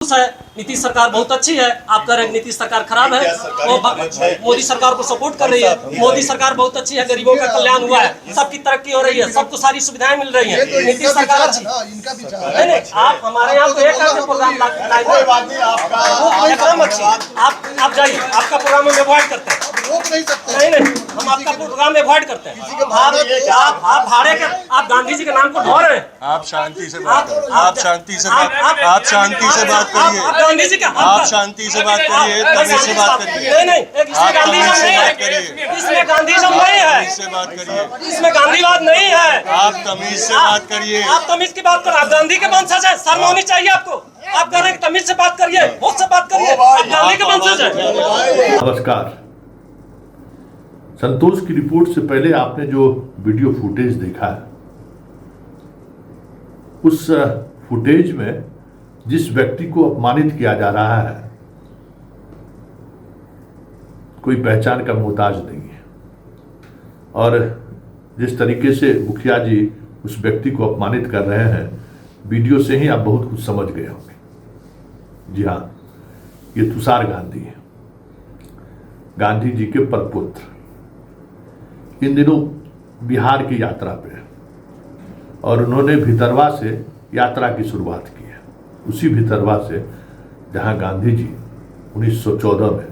है। नीतीश सरकार बहुत अच्छी है, आप कह रहे हैं नीतीश सरकार खराब है, वो मोदी सरकार को सपोर्ट कर रही है। मोदी सरकार बहुत अच्छी है, गरीबों का कल्याण हुआ है, सबकी तरक्की हो रही है, सबको सारी सुविधाएं मिल रही है। नीतीश सरकार अच्छी नहीं, आप हमारे यहाँ तो एक प्रोग्राम एकदम अच्छी, आप जाइए, आपका प्रोग्राम हम अवॉइड करते हैं, रोक नहीं सकते। नहीं हम आपका प्रोग्राम अवॉइड करते हैं। आप भाड़े के, आप गांधी जी के नाम को ढो रहे हैं। आप शांति से बात करिए, आप शांति से बात करिए, आप शांति से बात करिए, आप गांधी जी का, आप शांति से बात करिए, तमीज से बात करिए। नहीं इसमें गांधीज़म नहीं है, इसमें गांधीज़म नहीं है, तमीज से बात करिए, इसमें गांधीवाद नहीं है। आप तमीज से बात करिए, आप तमीज की बात करो, आप गांधी के वंशज है, शर्म होनी चाहिए आपको। आप कह रहे हैं तमीज से बात करिए, होश से बात करिए, आप गांधी के वंशज है। नमस्कार। संतोष की रिपोर्ट से पहले आपने जो वीडियो फुटेज देखा है, उस फुटेज में जिस व्यक्ति को अपमानित किया जा रहा है कोई पहचान का मोहताज नहीं है, और जिस तरीके से मुखिया जी उस व्यक्ति को अपमानित कर रहे हैं, वीडियो से ही आप बहुत कुछ समझ गए होंगे। जी हाँ, ये तुषार गांधी है, गांधी जी के परपुत्र। इन दिनों बिहार की यात्रा पे है और उन्होंने भितरवा से यात्रा की शुरुआत की है, उसी भितरवा से जहां गांधी जी 1914 में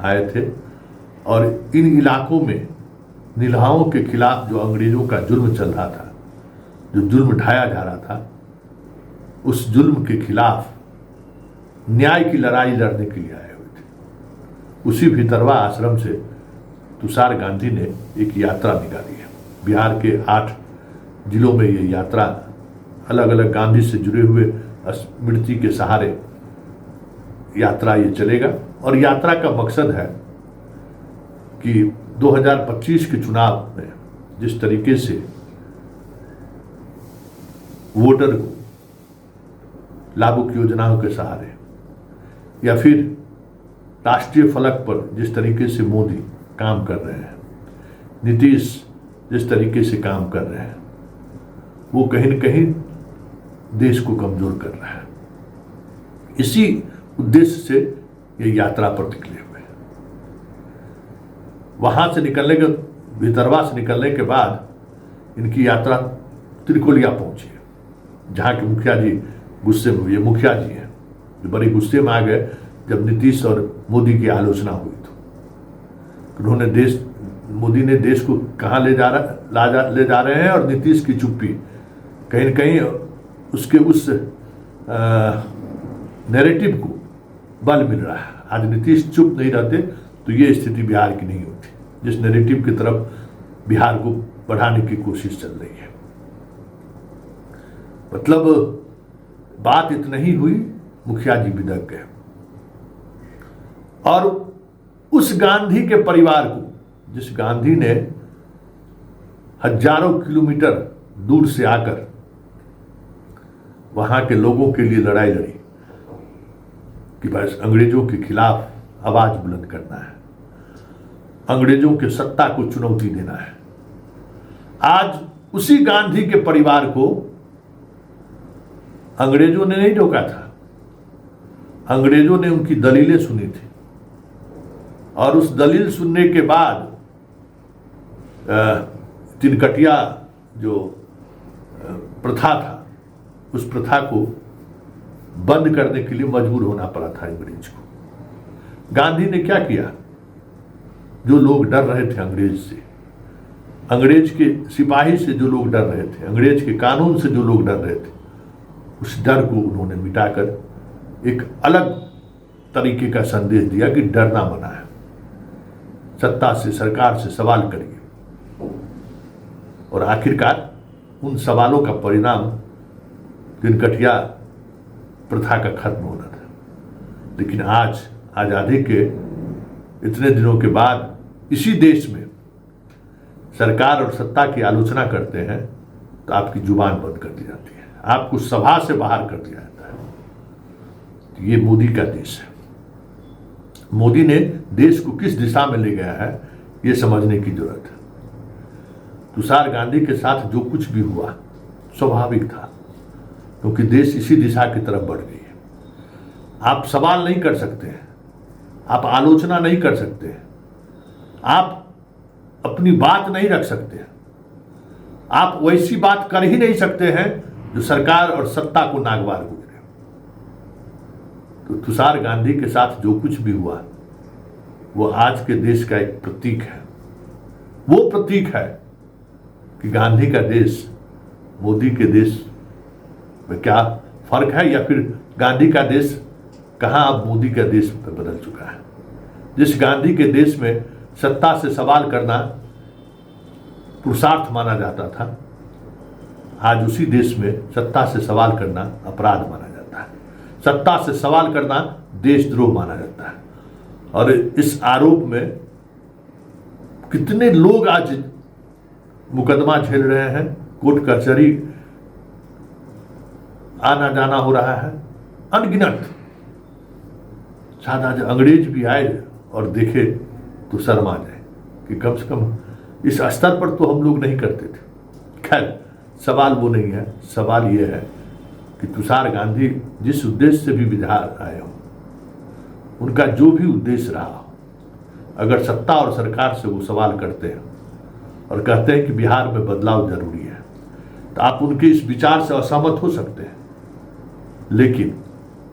आए थे। और इन इलाकों में नीलाओं के खिलाफ जो अंग्रेजों का जुल्म चल रहा था, जो जुल्म ढाया जा रहा था, उस जुल्म के खिलाफ न्याय की लड़ाई लड़ने के लिए आए हुए थे। उसी भितरवा आश्रम से तुषार गांधी ने एक यात्रा निकाली है। बिहार के 8 जिलों में ये यात्रा अलग अलग गांधी से जुड़े हुए स्मृति के सहारे यात्रा ये चलेगा। और यात्रा का मकसद है कि 2025 के चुनाव में जिस तरीके से वोटर को लाभुक योजनाओं के सहारे या फिर राष्ट्रीय फलक पर जिस तरीके से मोदी काम कर रहे हैं, नीतीश जिस तरीके से काम कर रहे हैं, वो कहीं न कहीं देश को कमजोर कर रहा है। इसी उद्देश्य से ये यात्रा पर निकले हुए हैं। वहां से निकलने के, भितरवा से निकलने के बाद इनकी यात्रा त्रिकोलिया पहुंची है, जहां के मुखिया जी गुस्से में हुए। मुखिया जी हैं जो बड़े गुस्से में आ गए जब नीतीश और मोदी की आलोचना हुई। उन्होंने मोदी ने देश को कहाँ ले जा रहे हैं, और नीतीश की चुप्पी कहीं न कहीं उसके उस नैरेटिव को बल मिल रहा है। आज नीतीश चुप नहीं रहते तो ये स्थिति बिहार की नहीं होती, जिस नैरेटिव की तरफ बिहार को बढ़ाने की कोशिश चल रही है। मतलब बात इतना ही हुई, मुखिया जी बिदक गए। और उस गांधी के परिवार को, जिस गांधी ने हजारों किलोमीटर दूर से आकर वहां के लोगों के लिए लड़ाई लड़ी कि बस अंग्रेजों के खिलाफ आवाज बुलंद करना है, अंग्रेजों के सत्ता को चुनौती देना है। आज उसी गांधी के परिवार को अंग्रेजों ने नहीं रोका था, अंग्रेजों ने उनकी दलीलें सुनी थी, और उस दलील सुनने के बाद तिनकटिया जो प्रथा था, उस प्रथा को बंद करने के लिए मजबूर होना पड़ा था अंग्रेज को। गांधी ने क्या किया? जो लोग डर रहे थे अंग्रेज से, अंग्रेज के सिपाही से जो लोग डर रहे थे, अंग्रेज के कानून से जो लोग डर रहे थे, उस डर को उन्होंने मिटाकर एक अलग तरीके का संदेश दिया कि डरना मना है, सत्ता से, सरकार से सवाल करिए। और आखिरकार उन सवालों का परिणाम तिनकटिया प्रथा का खत्म होना था। लेकिन आज आजादी के इतने दिनों के बाद इसी देश में सरकार और सत्ता की आलोचना करते हैं तो आपकी जुबान बंद कर दी जाती है, आपको सभा से बाहर कर दिया जाता है। तो ये मोदी का देश है। मोदी ने देश को किस दिशा में ले गया है, ये समझने की जरूरत है। तुषार गांधी के साथ जो कुछ भी हुआ, स्वाभाविक था, क्योंकि देश इसी दिशा की तरफ बढ़ गई है। आप सवाल नहीं कर सकते हैं, आप आलोचना नहीं कर सकते हैं, आप अपनी बात नहीं रख सकते हैं, आप वैसी बात कर ही नहीं सकते हैं जो सरकार और सत्ता को नागवार गुजरे। तो तुषार गांधी के साथ जो कुछ भी हुआ वो आज के देश का एक प्रतीक है। वो प्रतीक है कि गांधी का देश मोदी के देश में क्या फर्क है, या फिर गांधी का देश कहां अब मोदी का देश में बदल चुका है। जिस गांधी के देश में सत्ता से सवाल करना पुरुषार्थ माना जाता था, आज उसी देश में सत्ता से सवाल करना अपराध माना जाता है, सत्ता से सवाल करना देशद्रोह माना जाता है। और इस आरोप में कितने लोग आज मुकदमा झेल रहे हैं, कोर्ट कचहरी आना जाना हो रहा है, अनगिनत। शायद आज अंग्रेज भी आए और देखे तो शर्मा जाए कि कम से कम इस स्तर पर तो हम लोग नहीं करते थे। खैर, सवाल वो नहीं है, सवाल ये है कि तुषार गांधी जिस उद्देश्य से भी बिहार आए हो, उनका जो भी उद्देश्य रहा हो, अगर सत्ता और सरकार से वो सवाल करते हैं और कहते हैं कि बिहार में बदलाव जरूरी है, तो आप उनके इस विचार से असहमत हो सकते हैं, लेकिन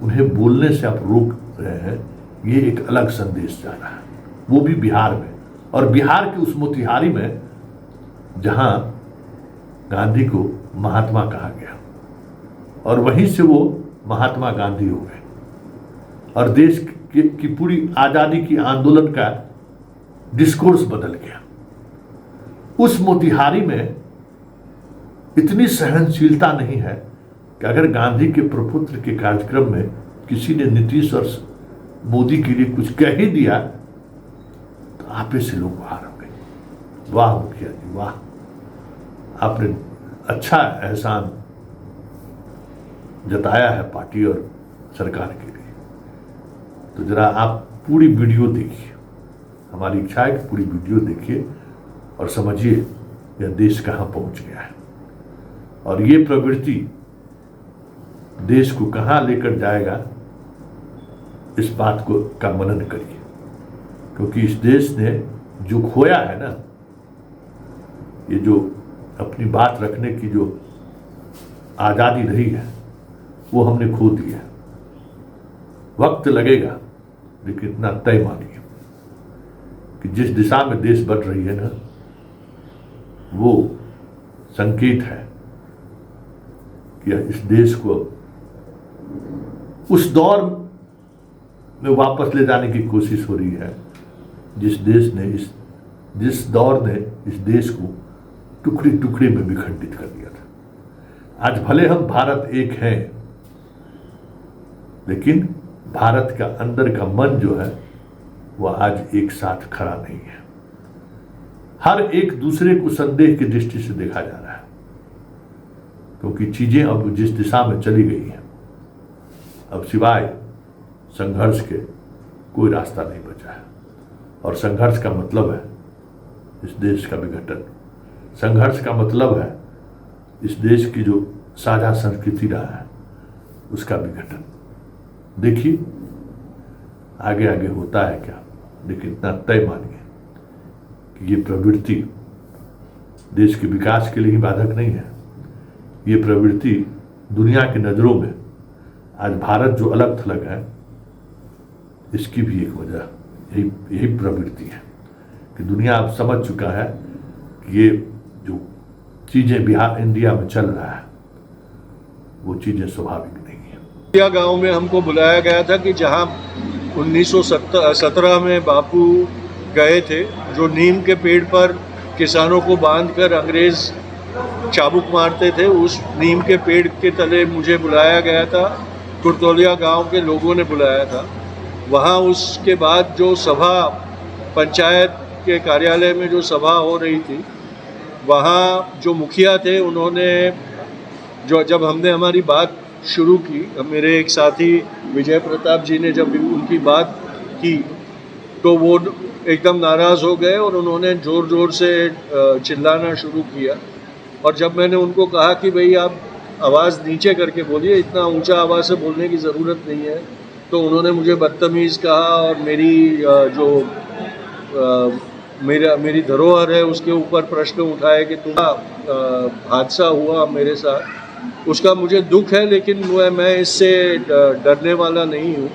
उन्हें बोलने से आप रोक रहे हैं। ये एक अलग संदेश जा रहा है, वो भी बिहार में, और बिहार के उस मोतिहारी में जहां गांधी को महात्मा कहा गया और वहीं से वो महात्मा गांधी हो गए और देश की पूरी आजादी की आंदोलन का डिस्कोर्स बदल गया। उस मोतिहारी में इतनी सहनशीलता नहीं है कि अगर गांधी के प्रपुत्र के कार्यक्रम में किसी ने नीतीश और मोदी के लिए कुछ कह ही दिया तो आपे से लोग बाहर हो गए। वाह मुखिया जी, वाह, आपने अच्छा एहसान जताया है पार्टी और सरकार के लिए। तो जरा आप पूरी वीडियो देखिए, हमारी इच्छा है कि पूरी वीडियो देखिए और समझिए यह देश कहां पहुंच गया है और ये प्रवृत्ति देश को कहां लेकर जाएगा, इस बात को का मनन करिए। क्योंकि इस देश ने जो खोया है ना, ये जो अपनी बात रखने की जो आज़ादी रही है, वो हमने खो दी है। वक्त लगेगा, लेकिन इतना तय मानिए कि जिस दिशा में देश बढ़ रही है ना, वो संकेत है कि इस देश को उस दौर में वापस ले जाने की कोशिश हो रही है जिस दौर ने इस देश को टुकड़े टुकड़े में विखंडित कर दिया था। आज भले हम भारत एक हैं, लेकिन भारत का अंदर का मन जो है वह आज एक साथ खड़ा नहीं है। हर एक दूसरे को संदेह की दृष्टि से देखा जा रहा है, क्योंकि चीजें अब जिस दिशा में चली गई हैं, अब सिवाय संघर्ष के कोई रास्ता नहीं बचा है। और संघर्ष का मतलब है इस देश का विघटन, संघर्ष का मतलब है इस देश की जो साझा संस्कृति रहा है उसका विघटन। देखिए आगे आगे होता है क्या, लेकिन इतना तय मानिए कि ये प्रवृत्ति देश के विकास के लिए ही बाधक नहीं है। ये प्रवृत्ति दुनिया की नज़रों में आज भारत जो अलग थलग है, इसकी भी एक वजह यही प्रवृत्ति है कि दुनिया अब समझ चुका है कि ये जो चीज़ें बिहार इंडिया में चल रहा है वो चीज़ें स्वाभाविक नहीं है। गांव में हमको बुलाया गया था कि जहां 1917 में बापू गए थे, जो नीम के पेड़ पर किसानों को बांधकर अंग्रेज चाबुक मारते थे, उस नीम के पेड़ के तले मुझे बुलाया गया था। कुरतौलिया गांव के लोगों ने बुलाया था। वहाँ उसके बाद जो सभा, पंचायत के कार्यालय में जो सभा हो रही थी, वहाँ जो मुखिया थे उन्होंने जब हमने हमारी बात शुरू की, मेरे एक साथी विजय प्रताप जी ने जब उनकी बात की तो वो एकदम नाराज़ हो गए और उन्होंने ज़ोर ज़ोर से चिल्लाना शुरू किया। और जब मैंने उनको कहा कि भाई आप आवाज़ नीचे करके बोलिए, इतना ऊंचा आवाज़ से बोलने की ज़रूरत नहीं है, तो उन्होंने मुझे बदतमीज़ कहा और मेरी धरोहर है उसके ऊपर प्रश्न उठाए कि हादसा हुआ मेरे साथ, उसका मुझे दुख है, लेकिन मैं इससे डरने वाला नहीं हूँ।